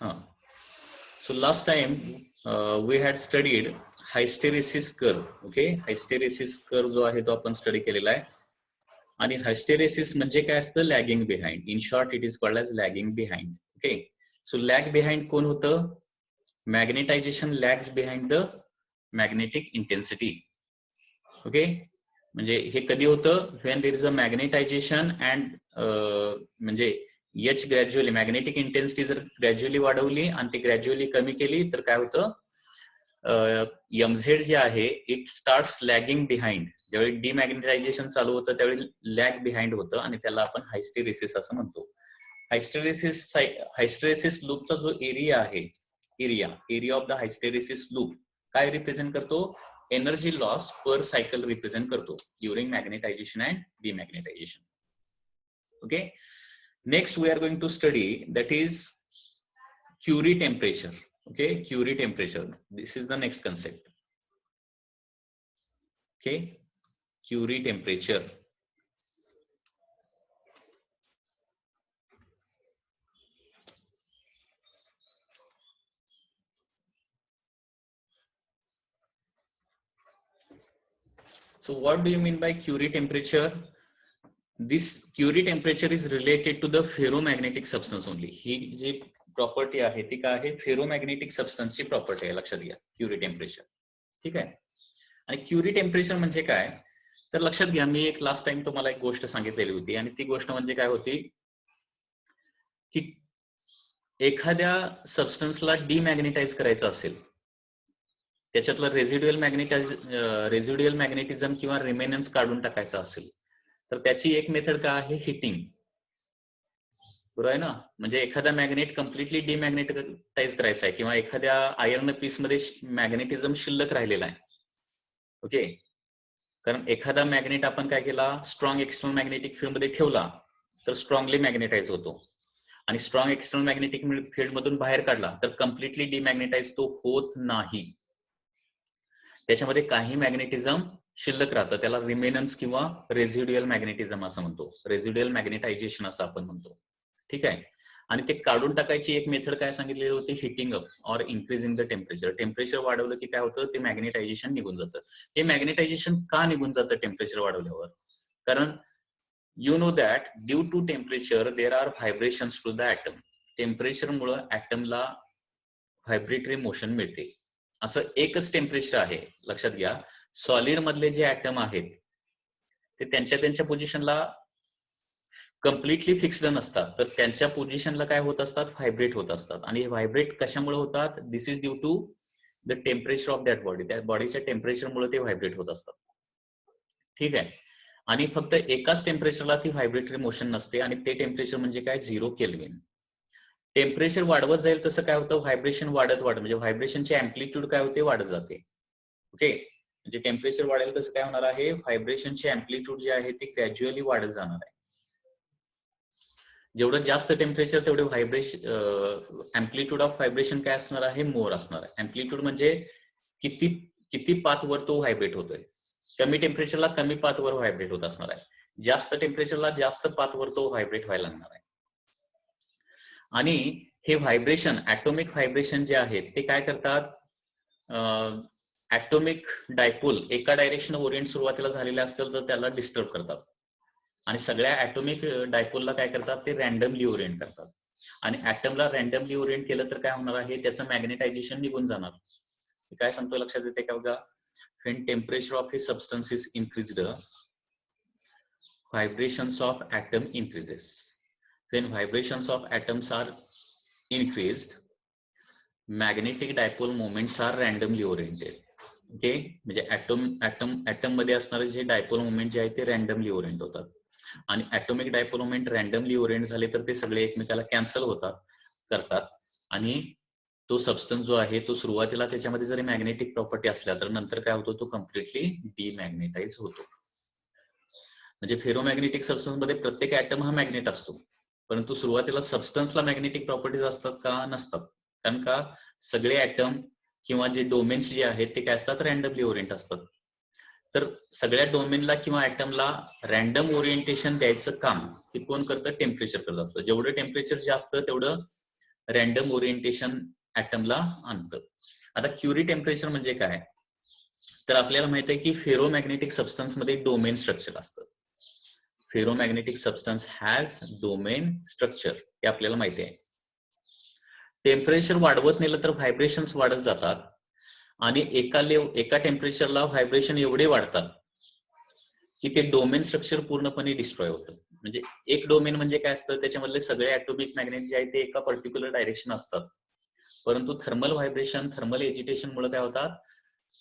So last time we had studied hysteresis curve. Okay, hysteresis curve जो आहे तो आपण स्टडी केलेला आहे. आणि hysteresis म्हणजे काय असतं? Lagging behind. In short it is called as lagging behind. Okay, so lag behind कोण होतं? Magnetization lags behind the magnetic intensity. Okay, म्हणजे हे कधी होतं? When there is a magnetization and म्हणजे एच ग्रॅज्युअली मॅग्नेटिक इंटेन्सिटी जर gradually वाढवली आणि ती ग्रॅज्युअली कमी केली तर काय होतं? एमझेड जे आहे इट स्टार्ट्स लॅगिंग बिहाइंड. ज्यावेळी डिमॅग्नेटायझेशन चालू होतं त्यावेळी लॅग बिहाइंड होतं आणि त्याला आपण हायस्टेरेसिस असं म्हणतो. हायस्टेरेसिस लूपचा जो एरिया आहे, area of the hysteresis loop काय रिप्रेझेंट करतो? Energy loss per cycle represent करतो during magnetization and demagnetization. Okay, next we are going to study that is Curie temperature. Okay, Curie temperature, this is the next concept. Okay, Curie temperature. So what do you mean by Curie temperature? This Curie temperature is related to the ferromagnetic substance only. ही जी property आहे ती काय आहे? Ferromagnetic सबस्टन्सची property आहे, लक्षात घ्या. Curie temperature. ठीक आहे. आणि क्युरी टेम्परेचर म्हणजे काय? तर लक्षात घ्या, मी एक लास्ट टाइम तुम्हाला एक गोष्ट सांगितलेली होती आणि ती गोष्ट म्हणजे काय होती की एखाद्या सबस्टन्सला डिमॅग्नेटाइज करायचं असेल, त्याच्यातलं रेझिड्युअल मॅग्नेटिझम किंवा रिमेनन्स काढून टाकायचं असेल तर त्याची एक मेथड काय आहे? हिटिंग. बरोबर आहे ना? म्हणजे एखादा मॅग्नेट कम्प्लिटली डिमॅग्नेटाइज करायचा आहे किंवा एखाद्या आयर्न पीस मध्ये मॅग्नेटिझम शिल्लक राहिलेला आहे. ओके, कारण एखादा मॅग्नेट आपण काय केला? स्ट्रॉंग एक्सटर्नल मॅग्नेटिक फील्ड मध्ये ठेवला तर स्ट्रॉंगली मॅग्नेटाइज होतो आणि स्ट्रॉंग एक्सटर्नल मॅग्नेटिक फील्ड मधून बाहेर काढला तर कम्प्लिटली डिमॅग्नेटाइज तो होत नाही. त्याच्यामध्ये काही मॅग्नेटिझम शिल्लक राहतं, त्याला रिमेनन्स किंवा रेझिड्युअल मॅग्नेटिझम असं म्हणतो, रेझिड्युअल मॅग्नेटायझेशन असं आपण म्हणतो. ठीक आहे. आणि ते काढून टाकायची एक मेथड काय सांगितलेली होती? Heating up or increasing the temperature. Temperature वाढवलं की काय होतं? ते मॅग्नेटायझेशन निघून जातं. हे मॅग्नेटायझेशन का निघून जातं टेम्परेचर वाढवल्यावर? कारण you know that due to temperature there are vibrations to the atom. टेम्परेचरमुळे ऍटमला व्हायब्रेटरी मोशन मिळते. असं एकच टेम्परेचर आहे, लक्षात घ्या. सॉलिड मधले जे ऍटम आहेत ते त्यांच्या पोझिशनला कम्प्लिटली फिक्स्ड नसतात, तर त्यांच्या पोझिशनला काय होत असतात? व्हायब्रेट होत असतात. आणि हे व्हायब्रेट कशामुळे होतात? This is due to the temperature of that body. त्या बॉडीच्या टेम्परेचरमुळे ते व्हायब्रेट होत असतात. ठीक आहे. आणि फक्त एकाच टेम्परेचरला ती व्हायब्रेटरी मोशन नसते आणि ते टेम्परेचर म्हणजे काय? 0 केल्विन. टेम्परेचर वाढवत जाईल तसं काय होतं? व्हायब्रेशन वाढत म्हणजे व्हायब्रेशनची अँप्लिट्यूड काय होते? वाढत जाते. ओके, म्हणजे टेम्परेचर वाढेल तसं काय होणार आहे? व्हायब्रेशनची अँप्लिट्यूड जी आहे ती ग्रॅज्युअली वाढत जाणार आहे. जेवढं जास्त टेम्परेचर तेवढे अँप्लिट्यूड ऑफ व्हायब्रेशन काय असणार आहे? मोर असणार आहे. अँप्लिट्यूड म्हणजे किती पाथवर तो व्हायब्रेट होतोय. कमी टेम्परेचरला कमी पाथवर व्हायब्रेट होत असणार आहे, जास्त टेम्परेचरला जास्त पाथवर तो व्हायब्रेट व्हायला लागणार आहे. आणि हे व्हायब्रेशन, ऍटॉमिक व्हायब्रेशन जे आहेत ते काय करतात? ऍटॉमिक डायपोल एका डायरेक्शन ओरिएंट सुरुवातीला झालेले असतील तर त्याला डिस्टर्ब करतात आणि सगळ्या ऍटॉमिक डायपोलला काय करतात? ते रॅन्डमली ओरिएंट करतात. आणि ऍटमला रॅन्डमली ओरिएंट केलं तर काय होणार आहे? त्याचं मॅग्नेटायझेशन निघून जाणार. काय सांगतो लक्षात येते का बघा? when temperature of a substance is increased, vibrations of atom increases. When vibrations of atoms are increased, magnetic dipole moments are randomly oriented. Okay, म्हणजे ऍटम मध्ये असणारे जे डायपोल मोमेंट जे आहे ते रॅन्डमली ओरिएंट होतात आणि atomic dipole moment randomly Orient झाले तर ते सगळे एकमेकाला कॅन्सल करतात आणि तो सबस्टन्स जो आहे तो सुरुवातीला त्याच्यामध्ये जरी मॅग्नेटिक प्रॉपर्टी असल्या तर नंतर काय होतो? तो कम्प्लिटली डिमॅग्नेटाइज होतो. म्हणजे फेरोमॅग्नेटिक सबस्टन्स मध्ये प्रत्येक ऍटम हा मॅग्नेट असतो, परंतु सुरुवातीला सबस्टन्सला मॅग्नेटिक प्रॉपर्टीज असतात का? नसतात. कारण का? सगळे ऍटम किंवा जे डोमेन्स जे आहेत ते काय असतात? रॅन्डमली ओरिएंट असतात. तर सगळ्या डोमेनला किंवा ऍटमला रॅन्डम ओरिएंटेशन द्यायचं काम हे कोण करतं? टेम्परेचर करत असतं. जेवढं टेम्परेचर जास्त तेवढं रॅन्डम ओरिएंटेशन ऍटमला आणतं. आता क्युरी टेम्परेचर म्हणजे काय, तर आपल्याला माहित आहे की फेरोमॅग्नेटिक सबस्टन्स मध्ये डोमेन स्ट्रक्चर असतं. Ferromagnetic substance has domain structure, हे आपल्याला माहिती आहे. टेम्परेचर वाढवत नेलं तर व्हायब्रेशन्स वाढत जातात आणि एका टेम्परेचरला व्हायब्रेशन एवढे वाढतात की ते डोमेन स्ट्रक्चर पूर्णपणे डिस्ट्रॉय होतं. म्हणजे एक डोमेन म्हणजे काय असतं, त्याच्यामधले सगळे ऍटॉमिक मॅग्नेट जे आहेत ते एका पर्टिक्युलर डायरेक्शन असतात. परंतु थर्मल व्हायब्रेशन, थर्मल एजिटेशन मुळे काय होतात,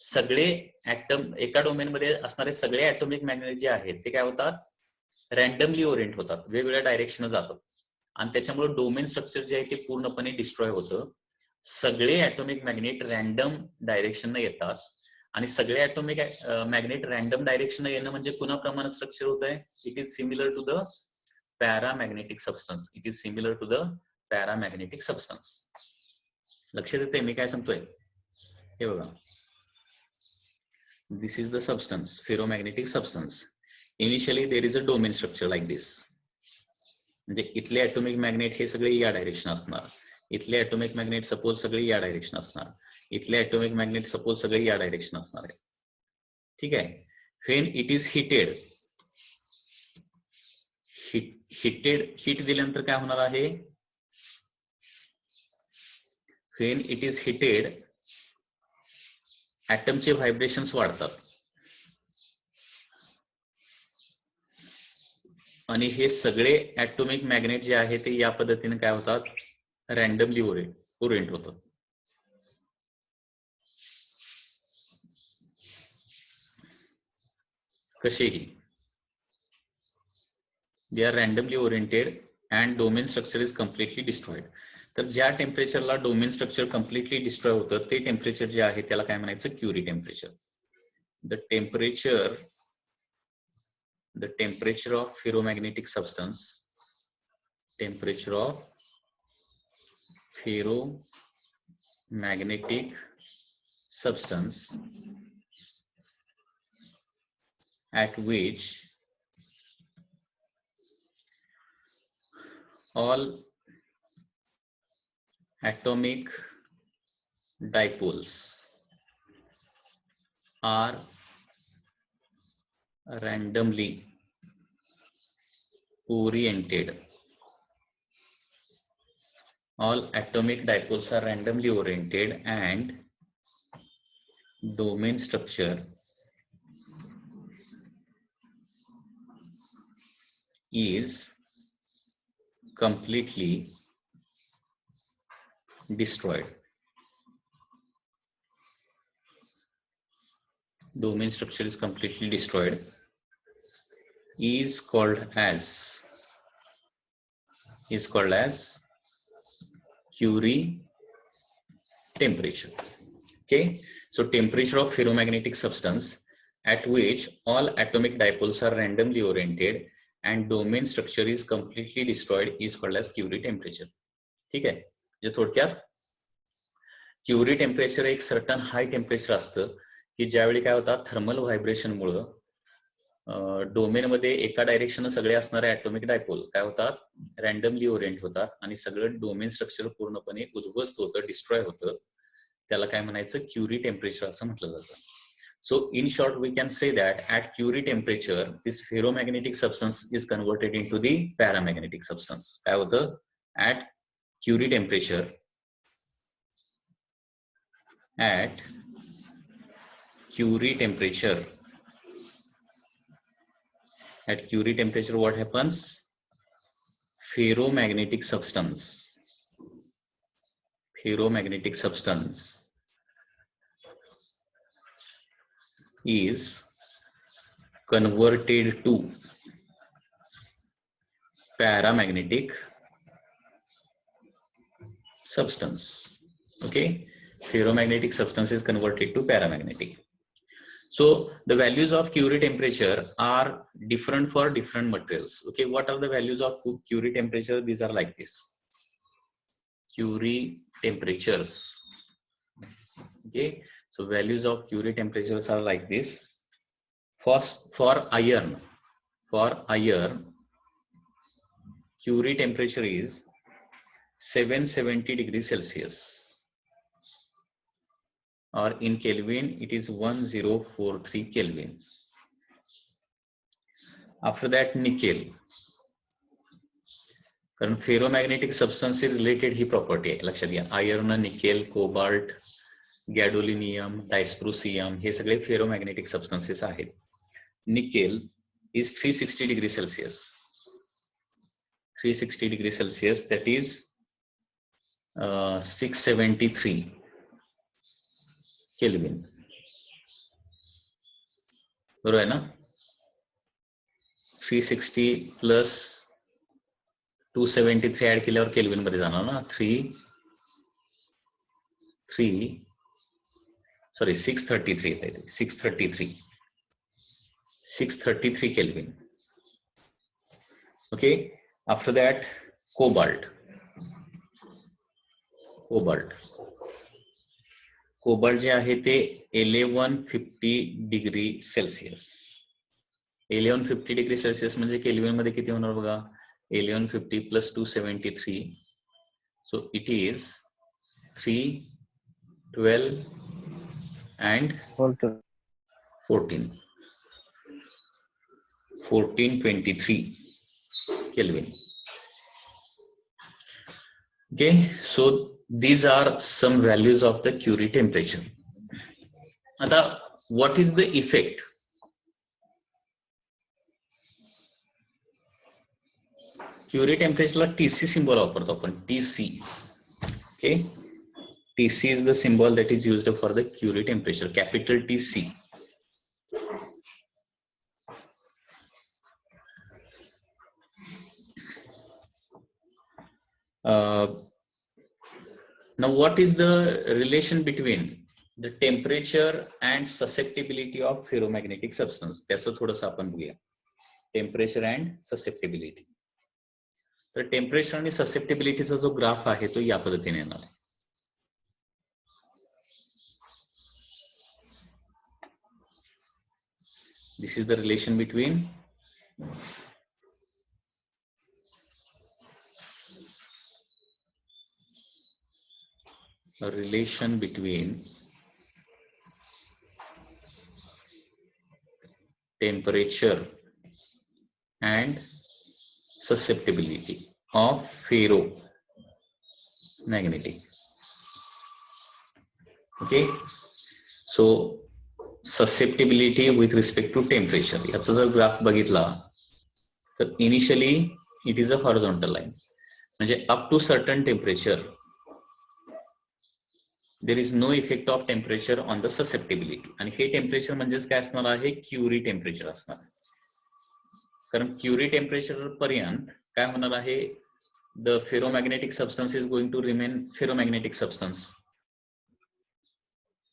सगळे ऍटम एका डोमेन मध्ये असणारे सगळे ऍटॉमिक मॅग्नेट जे आहेत ते काय होतात, रॅन्डमली ओरिएंट होतात, वेगवेगळ्या डायरेक्शन जातात आणि त्याच्यामुळे डोमेन स्ट्रक्चर जे आहे ते पूर्णपणे डिस्ट्रॉय होतं. सगळे ऍटॉमिक मॅग्नेट रॅन्डम डायरेक्शन येतात आणि सगळे ऍटॉमिक मॅग्नेट रॅन्डम डायरेक्शन येणं म्हणजे कुणाप्रमाणे स्ट्रक्चर होत आहे, it is similar to the paramagnetic substance. It is similar to the paramagnetic substance. लक्षात येते मी काय सांगतोय? हे बघा, this is the substance, ferromagnetic substance. Initially there is a domain structure like this. म्हणजे इथले ॲटॉमिक मॅग्नेट हे सगळे या डायरेक्शन असणार, इथले ॲटॉमिक मॅग्नेट सपोज सगळे या डायरेक्शन असणार, इथले ॲटॉमिक मॅग्नेट सपोज सगळे या डायरेक्शन असणार आहे. ठीक आहे. When it is heated, heat दिल्यानंतर काय होणार आहे, व्हेन इट इज हिटेड ॲटमचे व्हायब्रेशन्स वाढतात आणि हे सगळे ॲटॉमिक मॅग्नेट जे आहे ते या पद्धतीने काय होतात, रॅन्डमली ओरिएंट होतात. कसेही they are randomly oriented and domain structure is completely destroyed. तर ज्या टेम्परेचरला डोमेन स्ट्रक्चर कम्प्लिटली डिस्ट्रॉय होतं ते टेम्परेचर जे आहे त्याला काय म्हणायचं, Curie temperature. The temperature of ferromagnetic substance, temperature of ferromagnetic substance at which all atomic dipoles are randomly oriented. All atomic dipoles are randomly oriented and domain structure is completely destroyed. Domain structure is completely destroyed is called as Curie temperature. Okay, so temperature of ferromagnetic substance at which all atomic dipoles are randomly oriented and domain structure is completely destroyed is called as Curie temperature. ठीक आहे, म्हणजे थोडक्यात Curie temperature एक certain high temperature असतं की ज्यावेळी काय होतात, थर्मल व्हायब्रेशन मुळे डोमेन मध्ये एका डायरेक्शन सगळे असणारे ऍटॉमिक डायपोल काय होतात, रॅन्डमली ओरिएंट होतात आणि सगळं डोमेन स्ट्रक्चर पूर्णपणे उद्ध्वस्त होतं, डिस्ट्रॉय होतं. त्याला काय म्हणायचं, क्युरी टेम्परेचर असं म्हटलं जातं. So in short we can say that at Curie temperature this ferromagnetic substance is converted into the paramagnetic substance. काय होतं, at Curie temperature what happens, ferromagnetic substance is converted to paramagnetic substance. Okay, ferromagnetic substance is converted to paramagnetic. So the values of Curie temperature are different for different materials. Okay, what are the values of Curie temperature? These are like this. Curie temperatures. Okay, so values of Curie temperatures are like this. First, for iron, Curie temperature is 770 degrees Celsius, or in Kelvin it is 1043 Kelvin. After that, nickel. कारण ferromagnetic substance related ही property आहे, लक्षात घ्या. Iron, nickel, cobalt, गॅडोलिनियम, डायस्प्रोसियम हे सगळे ferromagnetic substances आहेत. Nickel is 360 degrees Celsius. 360 degrees Celsius, that is 673 Kelvin. बरोबर आहे ना? 360 प्लस 273 ऍड केल्यावर केल्विन मध्ये जाणार ना. 633 Kelvin. Okay. After that, cobalt. Cobalt जे आहे ते 1150 डिग्री सेल्सिअस. 1150 डिग्री सेल्सिअस म्हणजे केल्विन मध्ये किती होणार बघा. 1150 plus 273, so it is 312 and 1423 Kelvin. Okay, so these are some values of the Curie temperature. Now, what is the effect? Curie temperature ला TC symbol वापरतो आपण. TC. Okay. TC is the symbol that is used for the Curie temperature. Capital TC. Now, what is the relation between the temperature and susceptibility of ferromagnetic substance? त्याचं थोडंसं आपण बघूया. Temperature and susceptibility. तर temperature आणि ससेप्टिबिलिटीचा जो graph आहे तो या पद्धतीने येणार आहे. This is the relation between temperature and susceptibility of ferromagnetic. Okay, so susceptibility with respect to temperature. याचा जर ग्राफ बघितला तर initially it is a horizontal line, म्हणजे up to certain temperature there is no effect of temperature on the susceptibility. आणि हे temperature म्हणजेच काय असणार आहे, क्युरी टेम्परेचर असणार. कारण क्युरी टेम्परेचर पर्यंत काय होणार आहे, the ferromagnetic substance is going to remain ferromagnetic substance.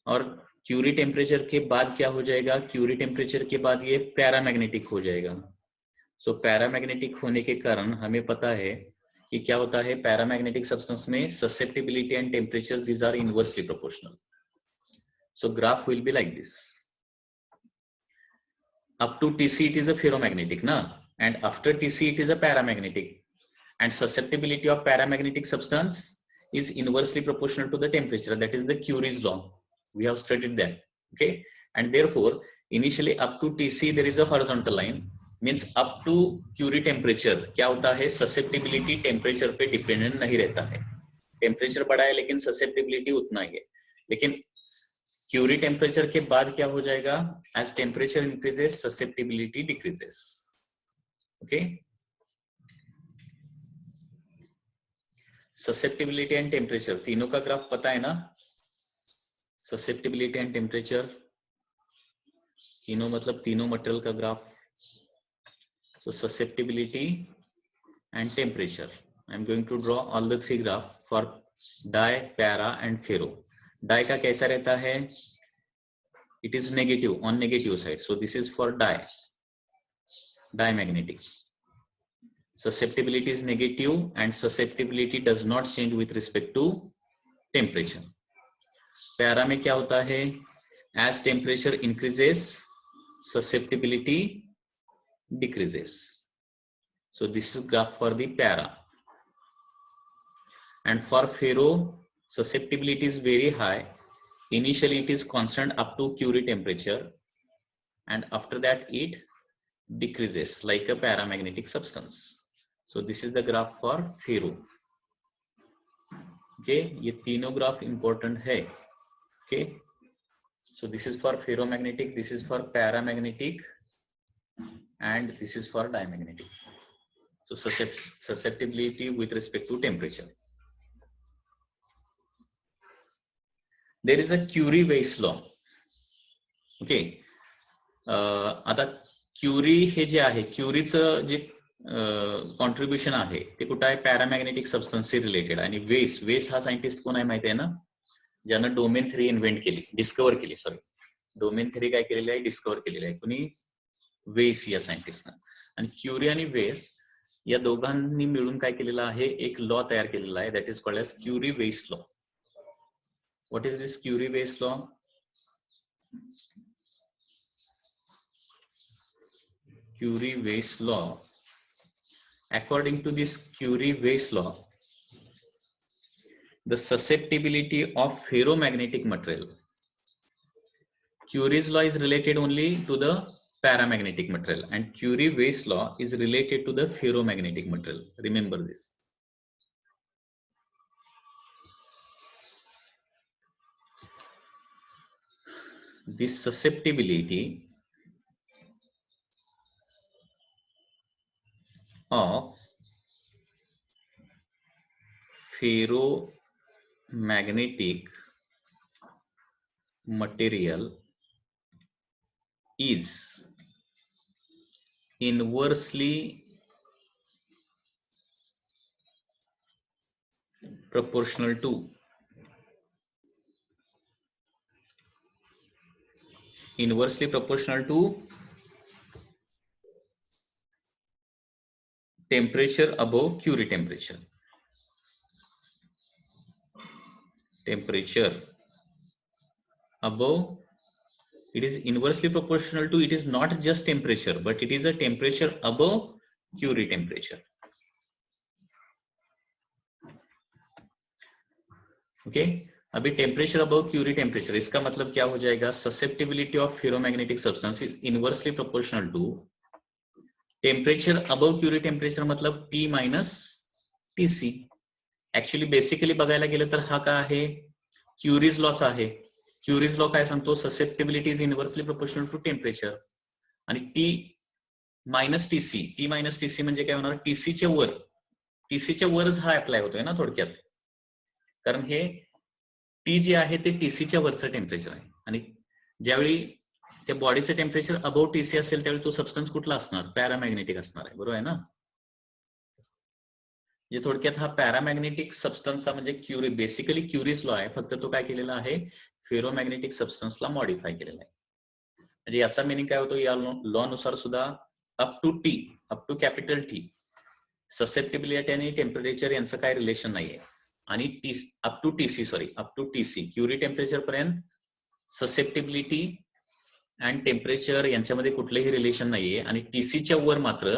और क्यूरी टेम्परेचर के बाद क्या हो जाएगा, क्यूरी टेम्परेचर के बाद ये पैरामैग्नेटिक हो जाएगा. सो पैरामैग्नेटिक होने के कारण हमें पता है कि क्या होता है, पैरामैग्नेटिक सब्सटेंस में susceptibility and temperature these are inversely proportional. So graph will be like this. Up to Tc it is a ferromagnetic, na, and after Tc it is a paramagnetic, and susceptibility of paramagnetic substance is inversely proportional to the temperature. That is the Curie's law. We have studied that. Okay, and therefore initially up to Tc there is a horizontal line, means up to Curie temperature क्या होता है, susceptibility temperature पे dependent नहीं रहता है. Temperature बढ़ा है लेकिन susceptibility उतना ही है. लेकिन क्यूरी टेम्परेचर के बाद क्या हो जाएगा, as temperature increases susceptibility decreases. Okay, susceptibility and temperature तीनों का ग्राफ पता है ना. ससेप्टिबिलिटी एंड टेम्परेचर तीनों मतलब तीनों मटेरियल का graph. So susceptibility and temperature, I am going to draw all the three graph for dia, para and ferro. Dia का कैसा रहता है, it is negative on negative side, so this is for diamagnetic. Susceptibility is negative and susceptibility does not change with respect to temperature. पैरा में क्या होता है, as temperature increases susceptibility decreases. So this is graph for the para. and for ferro susceptibility is very high. Initially it is constant up to Curie temperature, and after that it decreases like a paramagnetic substance. So this is the graph for ferro. Okay, ये तीनों graph important है. Okay, so this is for ferromagnetic, this is for paramagnetic, and this is for diamagnetic. So susceptibility with respect to temperature. There is a Curie-Weiss law. Okay, आता Curie हे जे आहे, क्युरीचं जे contribution आहे ते कुठं आहे, पॅरामॅग्नेटिक सबस्टन्सशी रिलेटेड. आणि वेस हा सायंटिस्ट कोण आहे माहिती आहे ना, ज्यानं डोमेन थेरी इन्व्हेंट केली, डिस्कवर केली, सॉरी डोमेन थेरी काय केलेली आहे, डिस्कवर केलेली आहे, कुणी, वेस या सायंटिस्टनं. आणि क्युरी आणि वेस या दोघांनी मिळून काय केलेलं आहे, एक लॉ तयार केलेला आहे, that is called as Curie Weiss law. What is this Curie Weiss law? Curie-Weiss law. According to this Curie-Weiss law, the susceptibility of ferromagnetic material, Curie's law is related only to the paramagnetic material, and Curie-Weiss law is related to the ferromagnetic material. Remember this. This susceptibility of ferromagnetic material is inversely proportional to temperature above Curie temperature. Temperature above, it is inversely proportional to, it is not just temperature, but it is a temperature above Curie temperature. Okay, अभी temperature above Curie temperature, इसका मतलब क्या हो जाएगा, susceptibility of ferromagnetic substance is inversely proportional to temperature above Curie temperature, मतलब T minus TC. Actually basically बघायला गेलं तर हा काय आहे, क्युरीज लॉच आहे. क्युरीज लॉ काय सांगतो, susceptibility is inversely proportional to temperature, आणि T मायनस TC म्हणजे काय होणार, टीसीच्या वरच हा अप्लाय होतोय ना थोडक्यात, कारण हे टी जे आहे ते टीसीच्या वरचं टेम्परेचर आहे. आणि ज्यावेळी त्या बॉडीचं टेम्परेचर अबव टीसी असेल त्यावेळी तो सबस्टन्स कुठला असणार, पॅरामॅग्नेटिक असणार आहे, बरोबर आहे ना. म्हणजे थोडक्यात हा पॅरामॅग्नेटिक सबस्टन्सचा म्हणजे क्युरी, बेसिकली क्युरीज लॉ आहे, फक्त तो काय केलेला आहे, फेरोमॅग्नेटिक सबस्टन्सला मॉडिफाय केलेला आहे. म्हणजे याचा मिनिंग काय होतो, या लॉ नुसार सुद्धा up to capital T susceptibility आणि टेम्परेचर यांचं काय रिलेशन नाहीये. आणि up to TC Curie temperature पर्यंत ससेप्टिबिलिटी अँड टेम्परेचर यांच्यामध्ये कुठलेही रिलेशन नाहीये. आणि टीसीच्या वर मात्र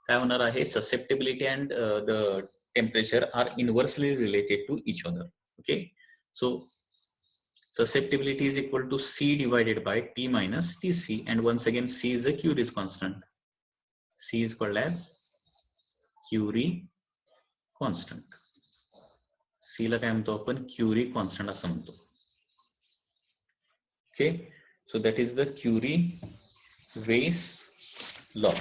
काय होणार आहे, susceptibility and the temperature are inversely related to each other. Okay, so susceptibility is equal to C divided by T minus TC, and once again C is a Curie's constant. C is called as Curie constant. C ला काय म्हणतो आपण, Curie constant असं म्हणतो. Okay, so that is the Curie-Weiss law.